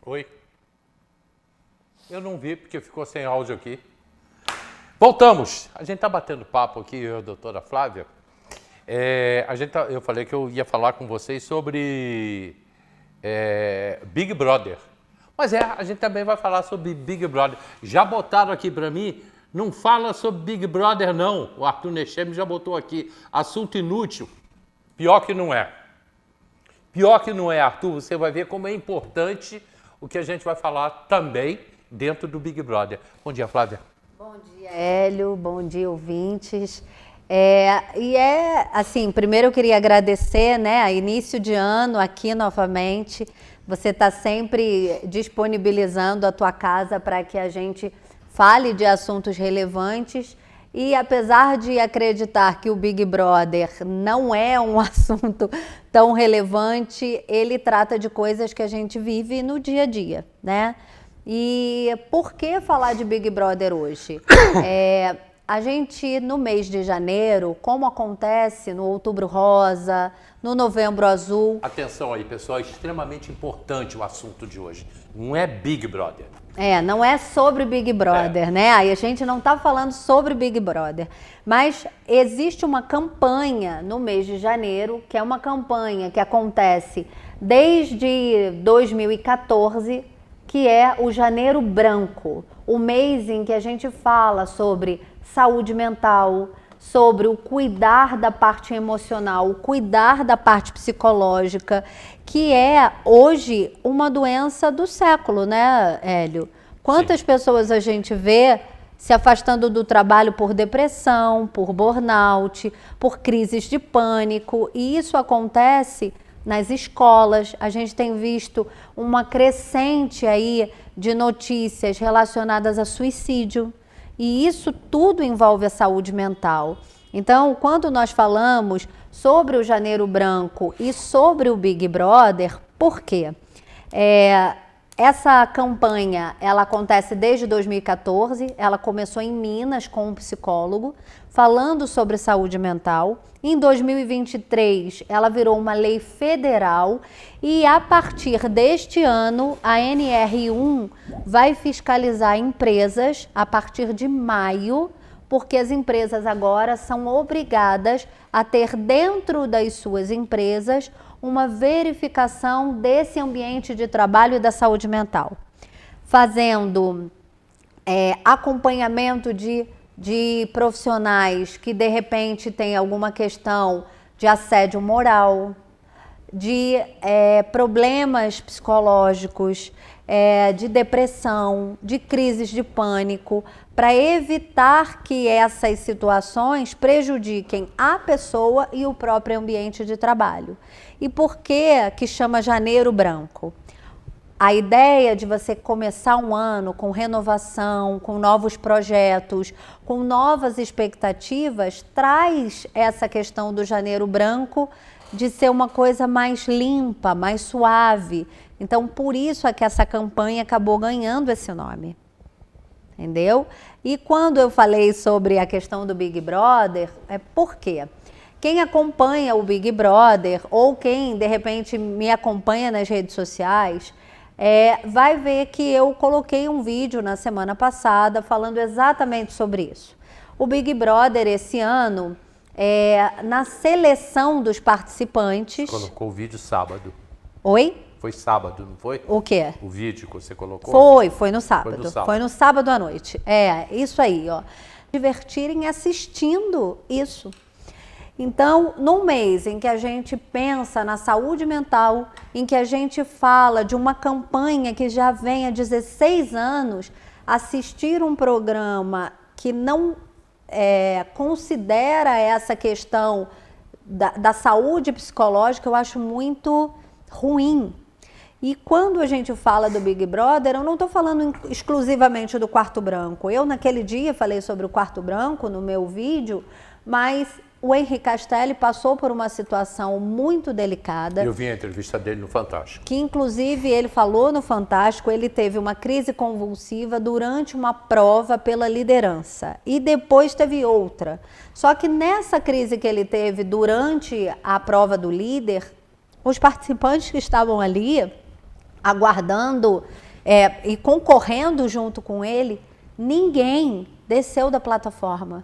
Oi? Eu não vi porque ficou sem áudio aqui. Voltamos. A gente está batendo papo aqui, eu e a doutora Flávia. Eu falei que eu ia falar com vocês sobre Big Brother. Mas a gente também vai falar sobre Big Brother. Já botaram aqui para mim, não fala sobre Big Brother não. O Arthur Necheme já botou aqui, assunto inútil. Pior que não é. Pior que não é, Arthur, você vai ver como é importante o que a gente vai falar também dentro do Big Brother. Bom dia, Flávia. Bom dia, Hélio. Bom dia, ouvintes. Assim, primeiro eu queria agradecer, né, a início de ano aqui novamente. Você está sempre disponibilizando a tua casa para que a gente fale de assuntos relevantes. E apesar de acreditar que o Big Brother não é um assunto tão relevante, ele trata de coisas que a gente vive no dia a dia, né? E por que falar de Big Brother hoje? A gente, no mês de janeiro, como acontece no Outubro Rosa, no Novembro Azul... Atenção aí, pessoal, é extremamente importante o assunto de hoje. Não é Big Brother. Não é sobre Big Brother, né? Aí a gente não tá falando sobre Big Brother. Mas existe uma campanha no mês de janeiro, que é uma campanha que acontece desde 2014, que é o Janeiro Branco. O mês em que a gente fala sobre saúde mental, sobre o cuidar da parte emocional, o cuidar da parte psicológica, que é hoje uma doença do século, né, Hélio? Quantas pessoas a gente vê se afastando do trabalho por depressão, por burnout, por crises de pânico, e isso acontece nas escolas. A gente tem visto uma crescente aí de notícias relacionadas a suicídio, e isso tudo envolve a saúde mental. Então, quando nós falamos sobre o Janeiro Branco e sobre o Big Brother, por quê? Essa campanha, ela acontece desde 2014, ela começou em Minas com um psicólogo, falando sobre saúde mental. Em 2023, ela virou uma lei federal e a partir deste ano, a NR1 vai fiscalizar empresas a partir de maio, porque as empresas agora são obrigadas a ter dentro das suas empresas uma verificação desse ambiente de trabalho e da saúde mental, fazendo acompanhamento de profissionais que de repente têm alguma questão de assédio moral, de problemas psicológicos, de depressão, de crises de pânico, para evitar que essas situações prejudiquem a pessoa e o próprio ambiente de trabalho. E por que chama Janeiro Branco? A ideia de você começar um ano com renovação, com novos projetos, com novas expectativas, traz essa questão do Janeiro Branco de ser uma coisa mais limpa, mais suave. Então, por isso é que essa campanha acabou ganhando esse nome. Entendeu? E quando eu falei sobre a questão do Big Brother, por quê? Quem acompanha o Big Brother ou quem, de repente, me acompanha nas redes sociais, vai ver que eu coloquei um vídeo na semana passada falando exatamente sobre isso. O Big Brother, esse ano, na seleção dos participantes... Colocou o vídeo sábado. Oi? Foi sábado, não foi? O quê? O vídeo que você colocou? Foi no sábado. Foi no sábado à noite. Isso aí, ó. Divertirem assistindo isso. Então, num mês em que a gente pensa na saúde mental, em que a gente fala de uma campanha que já vem há 16 anos, assistir um programa que não considera essa questão da saúde psicológica, eu acho muito ruim. E quando a gente fala do Big Brother, eu não estou falando exclusivamente do quarto branco. Eu, naquele dia, falei sobre o quarto branco no meu vídeo, mas o Henrique Castelli passou por uma situação muito delicada. Eu vi a entrevista dele no Fantástico. Que, inclusive, ele falou no Fantástico, ele teve uma crise convulsiva durante uma prova pela liderança. E depois teve outra. Só que nessa crise que ele teve durante a prova do líder, os participantes que estavam ali aguardando e concorrendo junto com ele, ninguém desceu da plataforma.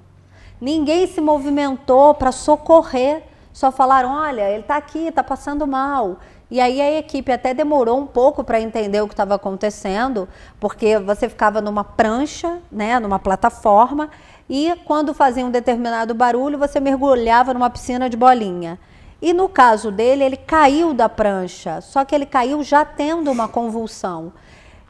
Ninguém se movimentou para socorrer. Só falaram, olha, ele está aqui, está passando mal. E aí a equipe até demorou um pouco para entender o que estava acontecendo, porque você ficava numa prancha, né, numa plataforma, e quando fazia um determinado barulho, você mergulhava numa piscina de bolinha. E no caso dele, ele caiu da prancha, só que ele caiu já tendo uma convulsão.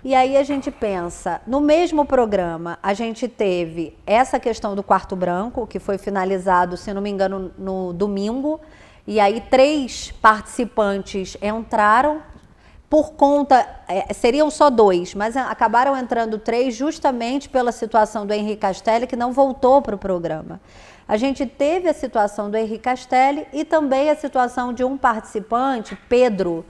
E aí a gente pensa, no mesmo programa, a gente teve essa questão do quarto branco, que foi finalizado, se não me engano, no domingo, e aí 3 participantes entraram, por conta, seriam só 2, mas acabaram entrando 3 justamente pela situação do Henrique Castelli, que não voltou para o programa. A gente teve a situação do Henrique Castelli e também a situação de um participante, Pedro,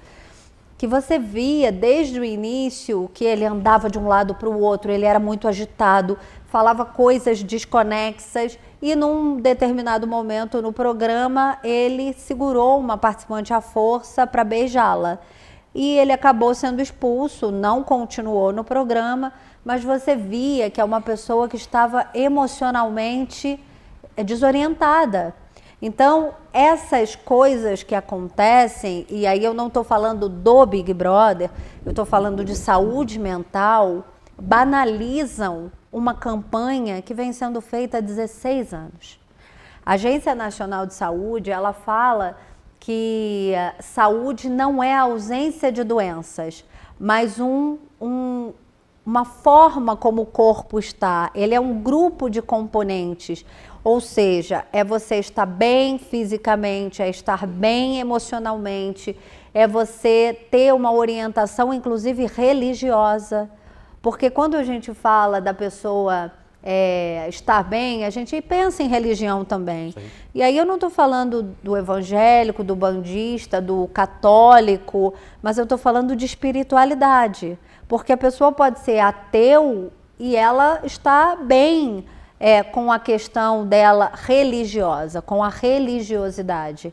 que você via desde o início que ele andava de um lado para o outro, ele era muito agitado, falava coisas desconexas e num determinado momento no programa ele segurou uma participante à força para beijá-la. E ele acabou sendo expulso, não continuou no programa, mas você via que é uma pessoa que estava emocionalmente desorientada. Então, essas coisas que acontecem, e aí eu não estou falando do Big Brother, eu estou falando de saúde mental, banalizam uma campanha que vem sendo feita há 16 anos. A Agência Nacional de Saúde, ela fala que saúde não é a ausência de doenças, mas uma forma como o corpo está. Ele é um grupo de componentes, ou seja, é você estar bem fisicamente, é estar bem emocionalmente, é você ter uma orientação, inclusive religiosa. Porque quando a gente fala da pessoa estar bem, a gente pensa em religião também. Sim. E aí eu não estou falando do evangélico, do bandista, do católico, mas eu estou falando de espiritualidade. Porque a pessoa pode ser ateu e ela está bem com a questão dela religiosa, com a religiosidade.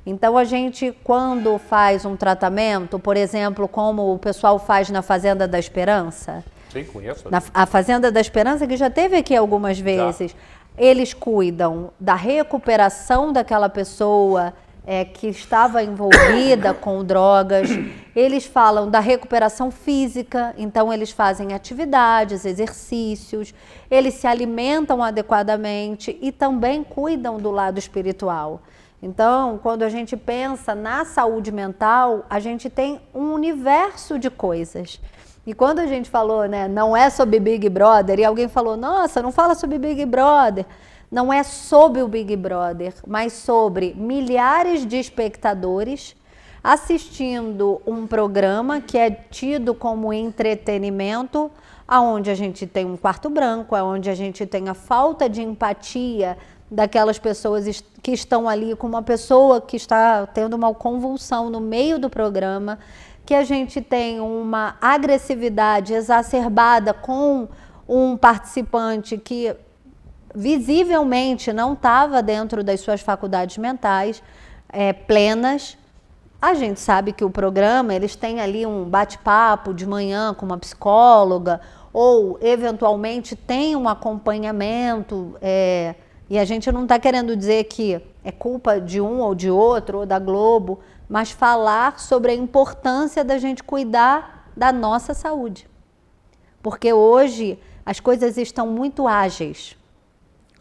Então a gente, quando faz um tratamento, por exemplo, como o pessoal faz na Fazenda da Esperança. Sim, conheço. A Fazenda da Esperança, que já teve aqui algumas vezes, eles cuidam da recuperação daquela pessoa que estava envolvida com drogas, eles falam da recuperação física, então eles fazem atividades, exercícios, eles se alimentam adequadamente e também cuidam do lado espiritual. Então, quando a gente pensa na saúde mental, a gente tem um universo de coisas. E quando a gente falou, né, não é sobre Big Brother, e alguém falou, nossa, não fala sobre Big Brother. Não é sobre o Big Brother, mas sobre milhares de espectadores assistindo um programa que é tido como entretenimento, aonde a gente tem um quarto branco, aonde a gente tem a falta de empatia daquelas pessoas que estão ali com uma pessoa que está tendo uma convulsão no meio do programa, que a gente tem uma agressividade exacerbada com um participante que visivelmente não estava dentro das suas faculdades mentais plenas. A gente sabe que o programa, eles têm ali um bate-papo de manhã com uma psicóloga, ou eventualmente tem um acompanhamento, e a gente não está querendo dizer que é culpa de um ou de outro, ou da Globo, mas falar sobre a importância da gente cuidar da nossa saúde. Porque hoje as coisas estão muito ágeis.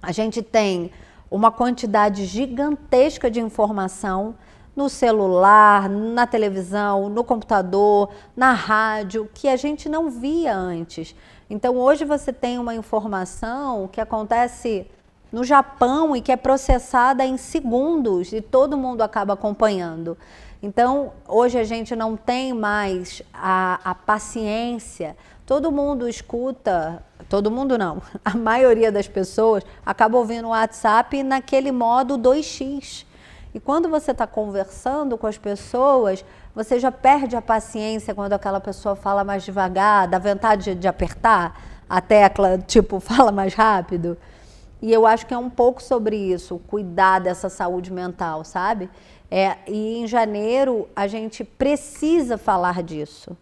A gente tem uma quantidade gigantesca de informação no celular, na televisão, no computador, na rádio, que a gente não via antes. Então, hoje você tem uma informação que acontece no Japão e que é processada em segundos e todo mundo acaba acompanhando. Então, hoje a gente não tem mais a paciência. Todo mundo escuta, todo mundo não, a maioria das pessoas acaba ouvindo o WhatsApp naquele modo 2x. E quando você está conversando com as pessoas, você já perde a paciência quando aquela pessoa fala mais devagar, dá vontade de apertar a tecla, tipo, fala mais rápido. E eu acho que é um pouco sobre isso, cuidar dessa saúde mental, sabe? E em janeiro a gente precisa falar disso.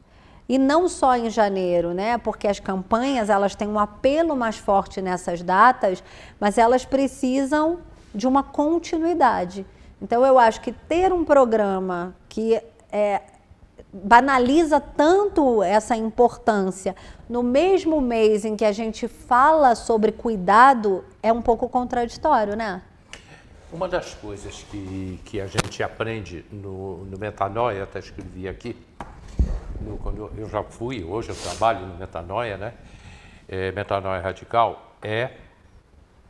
E não só em janeiro, né? Porque as campanhas, elas têm um apelo mais forte nessas datas, mas elas precisam de uma continuidade. Então, eu acho que ter um programa que banaliza tanto essa importância no mesmo mês em que a gente fala sobre cuidado é um pouco contraditório, né? Uma das coisas que a gente aprende no Metanoia, até escrevi aqui, quando eu já fui, hoje eu trabalho no Metanoia, né? Metanoia Radical, é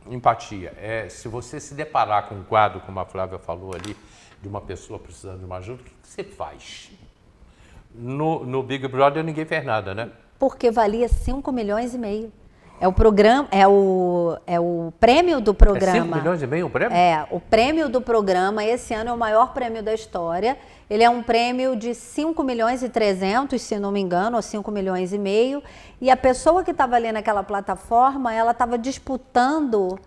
empatia. Se você se deparar com um quadro, como a Flávia falou ali, de uma pessoa precisando de uma ajuda, o que você faz? No Big Brother ninguém fez nada, né? Porque valia 5,5 milhões. É o programa, é o prêmio do programa. 5,5 milhões o prêmio? O prêmio do programa, esse ano é o maior prêmio da história. Ele é um prêmio de 5,3 milhões, se não me engano, ou 5,5 milhões. E a pessoa que estava ali naquela plataforma, ela estava disputando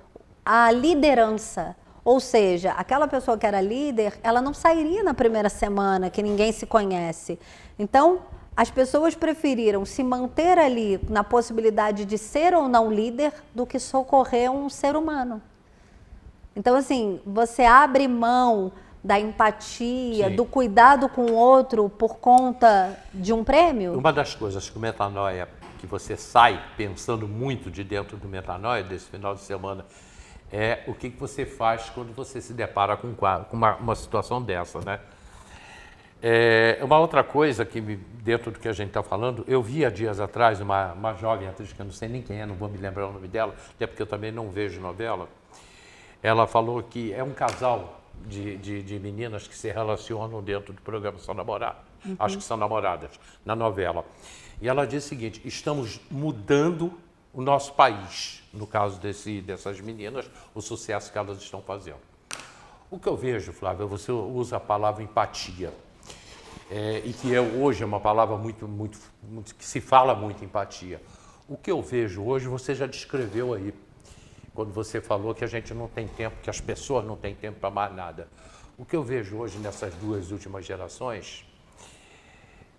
a liderança. Ou seja, aquela pessoa que era líder, ela não sairia na primeira semana, que ninguém se conhece. Então, as pessoas preferiram se manter ali na possibilidade de ser ou não líder do que socorrer um ser humano. Então, assim, você abre mão da empatia, Sim, do cuidado com o outro por conta de um prêmio? Uma das coisas que o Metanoia, que você sai pensando muito de dentro do Metanoia, desse final de semana, é o que você faz quando você se depara com uma situação dessa, né? Uma outra coisa que, dentro do que a gente está falando, eu vi há dias atrás uma jovem atriz, que eu não sei nem quem é, não vou me lembrar o nome dela, até porque eu também não vejo novela. Ela falou que é um casal de meninas que se relacionam dentro do programa, são namoradas, acho que são namoradas, na novela. E ela disse o seguinte: estamos mudando o nosso país, no caso dessas meninas, o sucesso que elas estão fazendo. O que eu vejo, Flávia, você usa a palavra empatia. E que hoje é uma palavra muito, que se fala muito, empatia. O que eu vejo hoje, você já descreveu aí, quando você falou que a gente não tem tempo, que as pessoas não têm tempo para mais nada. O que eu vejo hoje nessas duas últimas gerações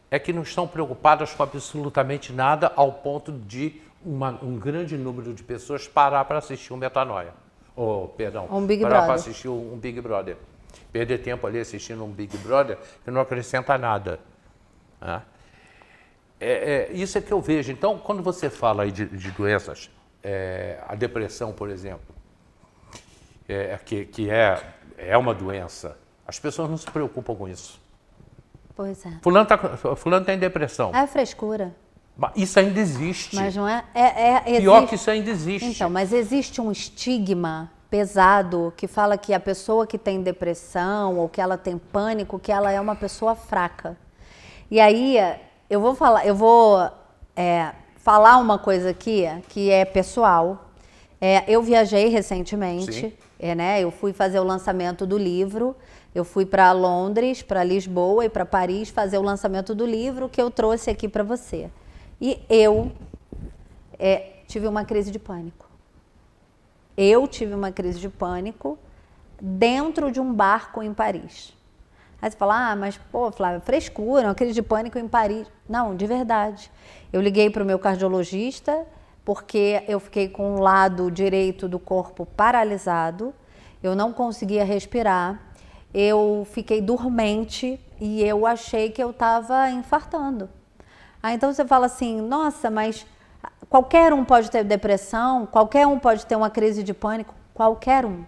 é que não estão preocupadas com absolutamente nada, ao ponto de um grande número de pessoas parar para assistir um Metanoia. Um Big parar Brother. para assistir um Big Brother. Perder tempo ali assistindo um Big Brother que não acrescenta nada. Né? Isso é que eu vejo. Então, quando você fala aí de doenças, a depressão, por exemplo, que é uma doença, as pessoas não se preocupam com isso. Pois é. Fulano tem depressão. É frescura. Mas isso ainda existe. Mas não é? Pior que isso ainda existe. Então, mas existe um estigma pesado que fala que a pessoa que tem depressão ou que ela tem pânico, que ela é uma pessoa fraca. E aí eu vou falar uma coisa aqui que é pessoal. Eu viajei recentemente, né? Eu fui fazer o lançamento do livro. Eu fui para Londres, para Lisboa e para Paris fazer o lançamento do livro que eu trouxe aqui para você. E eu tive uma crise de pânico. Eu tive uma crise de pânico dentro de um barco em Paris. Aí você fala, mas pô, Flávia, frescura, uma crise de pânico em Paris. Não, de verdade. Eu liguei para o meu cardiologista porque eu fiquei com o lado direito do corpo paralisado, eu não conseguia respirar, eu fiquei dormente e eu achei que eu estava infartando. Aí então você fala assim, nossa, mas qualquer um pode ter depressão, qualquer um pode ter uma crise de pânico, qualquer um.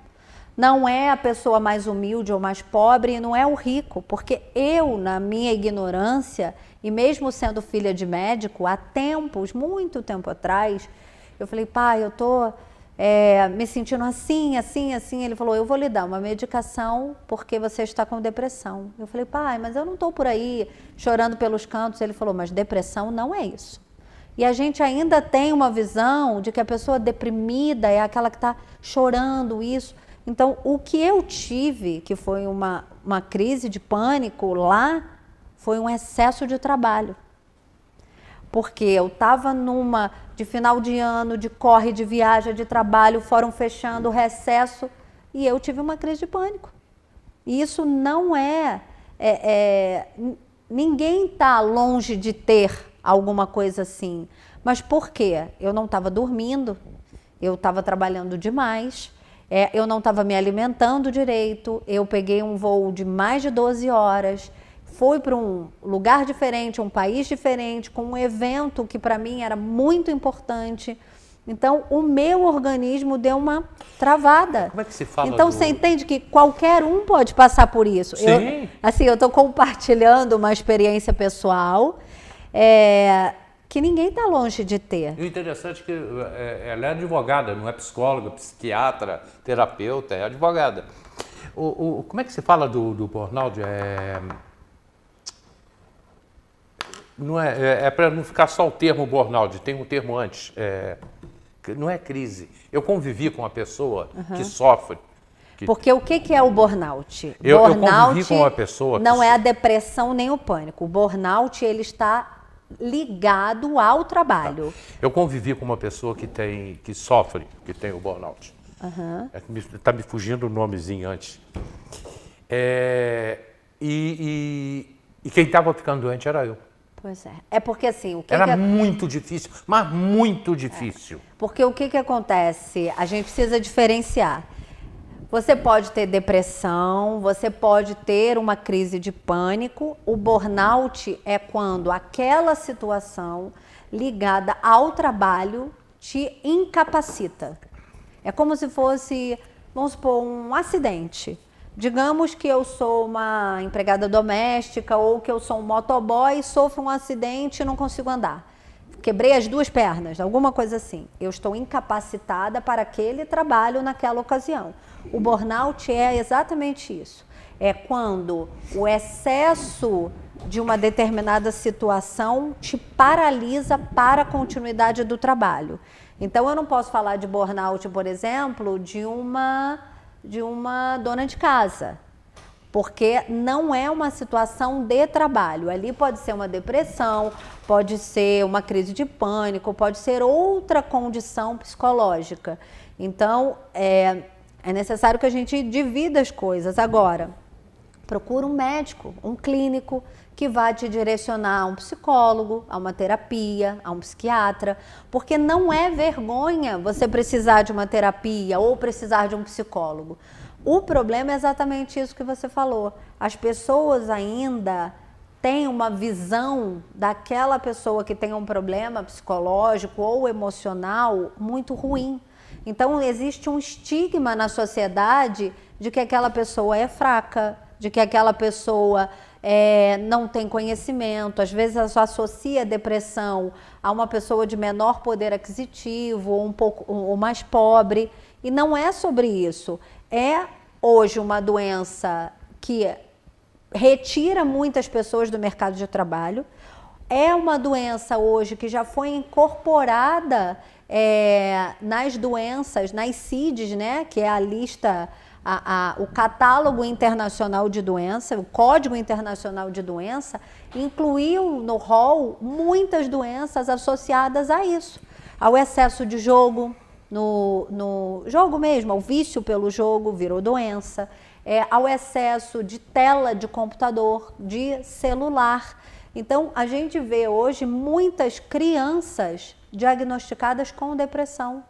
Não é a pessoa mais humilde ou mais pobre, não é o rico, porque eu, na minha ignorância, e mesmo sendo filha de médico, há tempos, muito tempo atrás, eu falei, pai, eu tô me sentindo assim. Ele falou, eu vou lhe dar uma medicação porque você está com depressão. Eu falei, pai, mas eu não estou por aí chorando pelos cantos. Ele falou, mas depressão não é isso. E a gente ainda tem uma visão de que a pessoa deprimida é aquela que está chorando isso. Então, o que eu tive, que foi uma crise de pânico lá, foi um excesso de trabalho. Porque eu estava de final de ano, de corre, de viagem, de trabalho, fórum fechando, recesso, e eu tive uma crise de pânico. E isso não ninguém está longe de ter alguma coisa assim. Mas por quê? Eu não estava dormindo, eu estava trabalhando demais, eu não estava me alimentando direito, eu peguei um voo de mais de 12 horas, fui para um lugar diferente, um país diferente, com um evento que para mim era muito importante. Então, o meu organismo deu uma travada. Como é que se fala? Então, você entende que qualquer um pode passar por isso. Sim. Eu estou compartilhando uma experiência pessoal que ninguém está longe de ter. E o interessante é que ela é advogada, não é psicóloga, psiquiatra, terapeuta, é advogada. Como é que se fala do burnout? Não é para não ficar só o termo burnout, tem um termo antes. Não é crise. Eu convivi com uma pessoa que sofre. Porque o que é o burnout? Eu convivi com uma pessoa que... Não é a depressão nem o pânico. O burnout, ele está ligado ao trabalho. Eu convivi com uma pessoa que sofre, que tem o burnout. Está me fugindo o nomezinho antes. E quem estava ficando doente era eu. Pois é. É porque assim... Era muito difícil, mas muito difícil. Porque o que acontece? A gente precisa diferenciar. Você pode ter depressão, você pode ter uma crise de pânico. O burnout é quando aquela situação ligada ao trabalho te incapacita. É como se fosse, vamos supor, um acidente. Digamos que eu sou uma empregada doméstica ou que eu sou um motoboy e sofro um acidente e não consigo andar. Quebrei as 2 pernas, alguma coisa assim. Eu estou incapacitada para aquele trabalho naquela ocasião. O burnout é exatamente isso. É quando o excesso de uma determinada situação te paralisa para a continuidade do trabalho. Então, eu não posso falar de burnout, por exemplo, de uma dona de casa, porque não é uma situação de trabalho. Ali pode ser uma depressão, pode ser uma crise de pânico, pode ser outra condição psicológica. Então, é necessário que a gente divida as coisas. Agora, procura um médico, um clínico, que vai te direcionar a um psicólogo, a uma terapia, a um psiquiatra, porque não é vergonha você precisar de uma terapia ou precisar de um psicólogo. O problema é exatamente isso que você falou. As pessoas ainda têm uma visão daquela pessoa que tem um problema psicológico ou emocional muito ruim. Então, existe um estigma na sociedade de que aquela pessoa é fraca, de que aquela pessoa não tem conhecimento. Às vezes, ela só associa a depressão a uma pessoa de menor poder aquisitivo ou mais pobre. E não é sobre isso. É hoje uma doença que retira muitas pessoas do mercado de trabalho. É uma doença hoje que já foi incorporada nas doenças, nas CIDs, né, que é a lista, o catálogo internacional de doença, o Código Internacional de Doença, incluiu no rol muitas doenças associadas a isso, ao excesso de jogo, no jogo mesmo, ao vício pelo jogo virou doença, ao excesso de tela de computador, de celular. Então, a gente vê hoje muitas crianças diagnosticadas com depressão.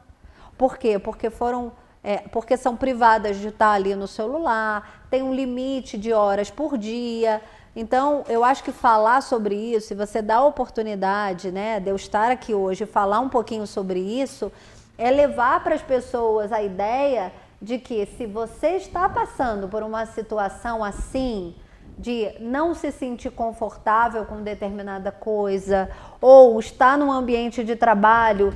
Por quê? Porque são privadas de estar ali no celular, tem um limite de horas por dia. Então, eu acho que falar sobre isso, e você dá a oportunidade, né, de eu estar aqui hoje e falar um pouquinho sobre isso, é levar para as pessoas a ideia de que se você está passando por uma situação assim, de não se sentir confortável com determinada coisa, ou está num ambiente de trabalho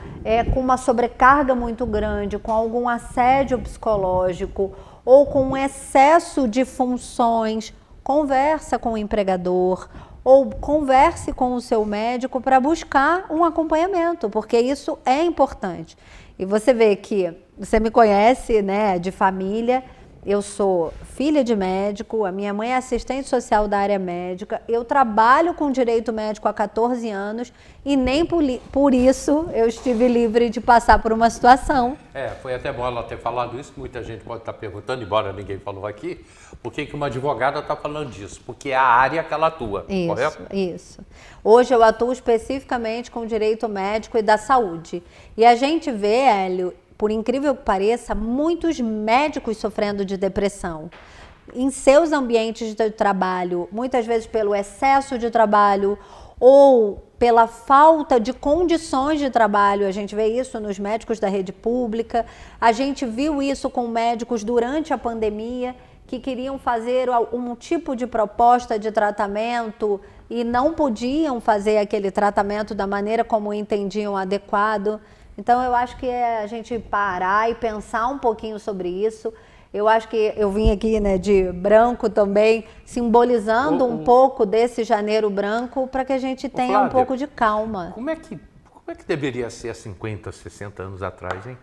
com uma sobrecarga muito grande, com algum assédio psicológico, ou com um excesso de funções, conversa com o empregador, ou converse com o seu médico para buscar um acompanhamento, porque isso é importante. E você vê que você me conhece, né, de família. eu sou filha de médico, a minha mãe é assistente social da área médica, eu trabalho com direito médico há 14 anos e nem por isso eu estive livre de passar por uma situação. Foi até bom ela ter falado isso, muita gente pode estar perguntando, embora ninguém falou aqui, por que uma advogada está falando disso? Porque é a área que ela atua, correto? Isso. Hoje eu atuo especificamente com direito médico e da saúde. E a gente vê, Hélio, por incrível que pareça, muitos médicos sofrendo de depressão. Em seus ambientes de trabalho, muitas vezes pelo excesso de trabalho ou pela falta de condições de trabalho. A gente vê isso nos médicos da rede pública, a gente viu isso com médicos durante a pandemia, que queriam fazer um tipo de proposta de tratamento e não podiam fazer aquele tratamento da maneira como entendiam adequado. Então, eu acho que é a gente parar e pensar um pouquinho sobre isso. Eu acho que eu vim aqui, né, de branco também, simbolizando um pouco desse janeiro branco para que a gente tenha Flávia, um pouco de calma. Como é que deveria ser há 50, 60 anos atrás, hein?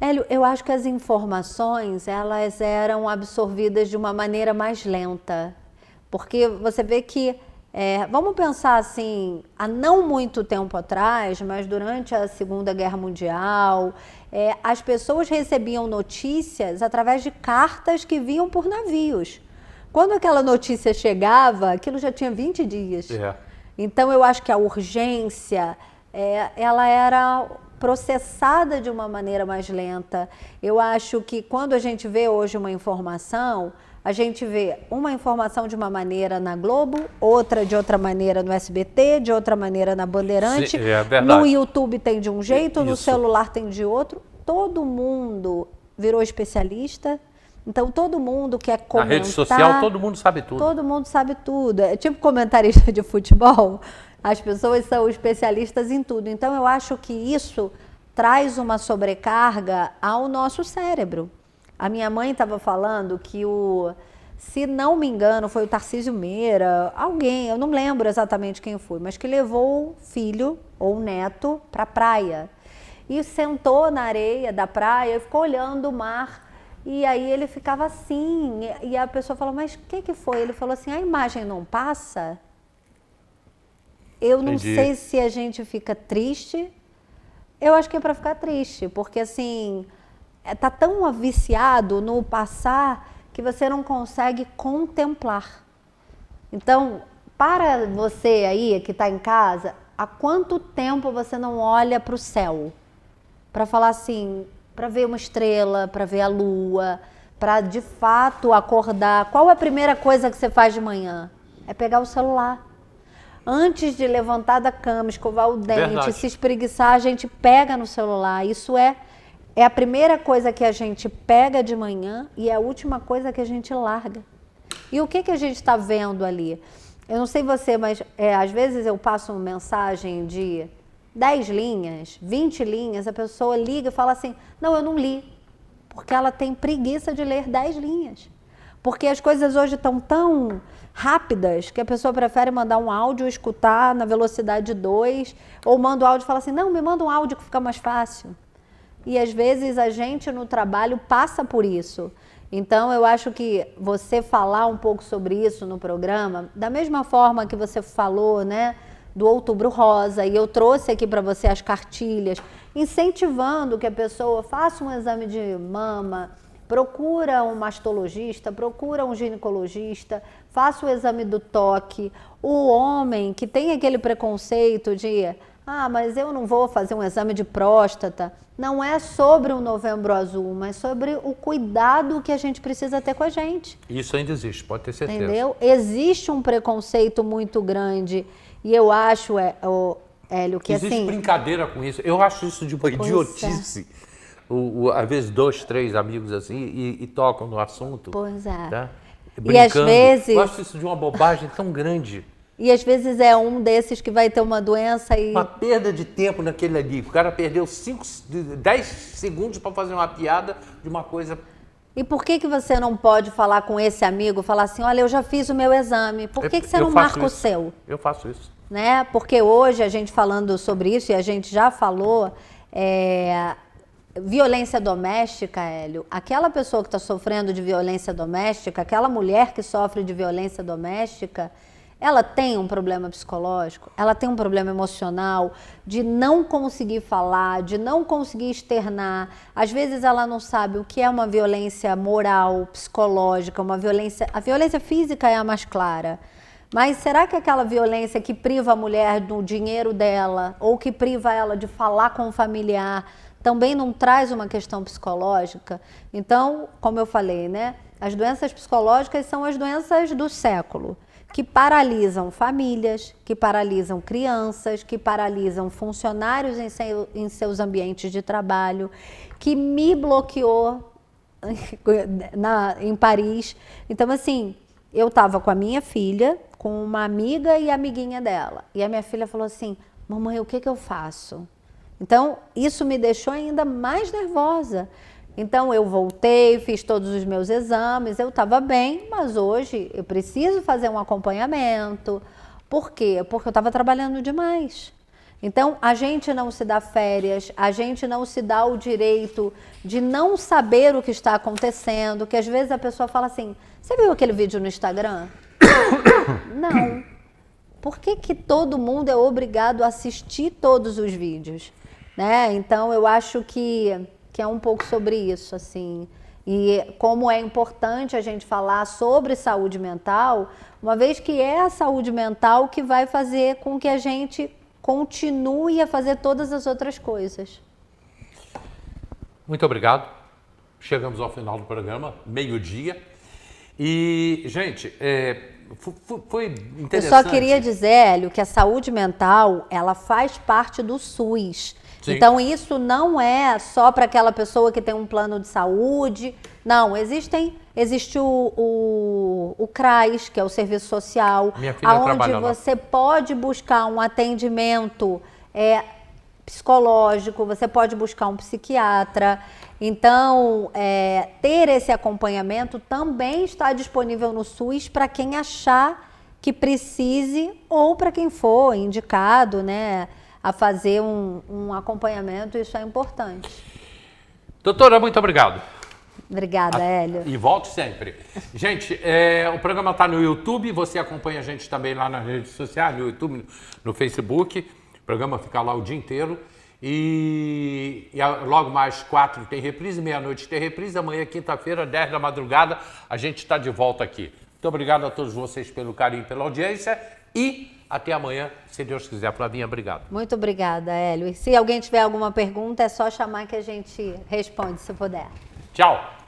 Hélio, eu acho que as informações, elas eram absorvidas de uma maneira mais lenta. Porque você vê que vamos pensar assim, há não muito tempo atrás, mas durante a Segunda Guerra Mundial, as pessoas recebiam notícias através de cartas que vinham por navios. Quando aquela notícia chegava, aquilo já tinha 20 dias. Então eu acho que a urgência, ela era processada de uma maneira mais lenta. Eu acho que quando a gente vê hoje uma informação, a gente vê uma informação de uma maneira na Globo, outra de outra maneira no SBT, de outra maneira na Bandeirante. Sim, é verdade. No YouTube tem de um jeito, no celular tem de outro. Todo mundo virou especialista. Então, todo mundo quer comentar. Na rede social, todo mundo sabe tudo. Todo mundo sabe tudo. É tipo comentarista de futebol. As pessoas são especialistas em tudo. Então, eu acho que isso traz uma sobrecarga ao nosso cérebro. A minha mãe estava falando que se não me engano, foi o Tarcísio Meira, alguém, eu não lembro exatamente quem foi, mas que levou o filho ou o neto para a praia. E sentou na areia da praia e ficou olhando o mar. E aí ele ficava assim, e a pessoa falou, mas o que foi? Ele falou assim, a imagem não passa? Eu não sei se a gente fica triste, eu acho que é para ficar triste, porque assim, tá tão viciado no passar que você não consegue contemplar. Então, para você aí que está em casa, há quanto tempo você não olha para o céu? Para falar assim, para ver uma estrela, para ver a lua, para de fato acordar. Qual é a primeira coisa que você faz de manhã? É pegar o celular. Antes de levantar da cama, escovar o dente, se espreguiçar, a gente pega no celular. Isso é a primeira coisa que a gente pega de manhã e é a última coisa que a gente larga. E o que a gente está vendo ali? Eu não sei você, mas às vezes eu passo uma mensagem de 10 linhas, 20 linhas, a pessoa liga e fala assim, não, eu não li, porque ela tem preguiça de ler 10 linhas. Porque as coisas hoje estão tão rápidas que a pessoa prefere mandar um áudio, escutar na velocidade 2, ou manda o áudio e fala assim, não, me manda um áudio que fica mais fácil. E às vezes a gente no trabalho passa por isso. Então eu acho que você falar um pouco sobre isso no programa, da mesma forma que você falou, né, do Outubro Rosa, e eu trouxe aqui para você as cartilhas, incentivando que a pessoa faça um exame de mama, procura um mastologista, procura um ginecologista, faça o exame do toque. O homem que tem aquele preconceito de, mas eu não vou fazer um exame de próstata, não é sobre o Novembro Azul, mas sobre o cuidado que a gente precisa ter com a gente. Isso ainda existe, pode ter certeza. Entendeu? Existe um preconceito muito grande e eu acho, Hélio, que existe assim... brincadeira com isso. Eu acho isso de uma idiotice. Às vezes 2, 3 amigos assim e tocam no assunto. Pois é. Tá? E às vezes... Eu acho isso de uma bobagem tão grande. E às vezes é um desses que vai ter uma doença e... Uma perda de tempo naquele ali. O cara perdeu 10 segundos para fazer uma piada de uma coisa... E por que você não pode falar com esse amigo, falar assim, olha, eu já fiz o meu exame, por que você não marca o seu? Eu faço isso. Né? Porque hoje a gente falando sobre isso, e a gente já falou, violência doméstica, Hélio, aquela pessoa que está sofrendo de violência doméstica, aquela mulher que sofre de violência doméstica, ela tem um problema psicológico, ela tem um problema emocional de não conseguir falar, de não conseguir externar. Às vezes ela não sabe o que é uma violência moral, psicológica, uma violência... A violência física é a mais clara. Mas será que aquela violência que priva a mulher do dinheiro dela ou que priva ela de falar com o familiar também não traz uma questão psicológica? Então, como eu falei, né? As doenças psicológicas são as doenças do século, que paralisam famílias, que paralisam crianças, que paralisam funcionários em seus ambientes de trabalho, que me bloqueou em Paris. Então, assim, eu estava com a minha filha, com uma amiga e a amiguinha dela. E a minha filha falou assim, mamãe, o que eu faço? Então, isso me deixou ainda mais nervosa. Então, eu voltei, fiz todos os meus exames, eu estava bem, mas hoje eu preciso fazer um acompanhamento. Por quê? Porque eu estava trabalhando demais. Então, a gente não se dá férias, a gente não se dá o direito de não saber o que está acontecendo, que às vezes a pessoa fala assim, você viu aquele vídeo no Instagram? Não. Por que todo mundo é obrigado a assistir todos os vídeos? Né? Então, eu acho que é um pouco sobre isso, assim. E como é importante a gente falar sobre saúde mental, uma vez que é a saúde mental que vai fazer com que a gente continue a fazer todas as outras coisas. Muito obrigado. Chegamos ao final do programa, meio-dia. E, gente, foi interessante. Eu só queria dizer, Hélio, que a saúde mental, ela faz parte do SUS. Sim. Então, isso não é só para aquela pessoa que tem um plano de saúde. Não, existe o CRAS, que é o Serviço Social, onde você pode buscar um atendimento psicológico, você pode buscar um psiquiatra. Então, ter esse acompanhamento também está disponível no SUS para quem achar que precise ou para quem for indicado, né, a fazer um acompanhamento. Isso é importante. Doutora, muito obrigado. Obrigada, Hélio. E volte sempre. Gente, o programa está no YouTube, você acompanha a gente também lá nas redes sociais, no YouTube, no Facebook. O programa fica lá o dia inteiro. E logo mais 4 tem reprise, meia-noite tem reprise. Amanhã, quinta-feira, 10 da madrugada, a gente está de volta aqui. Muito obrigado a todos vocês pelo carinho, pela audiência e até amanhã, se Deus quiser. Flavinha, obrigado. Muito obrigada, Hélio. E se alguém tiver alguma pergunta, é só chamar que a gente responde, se puder. Tchau.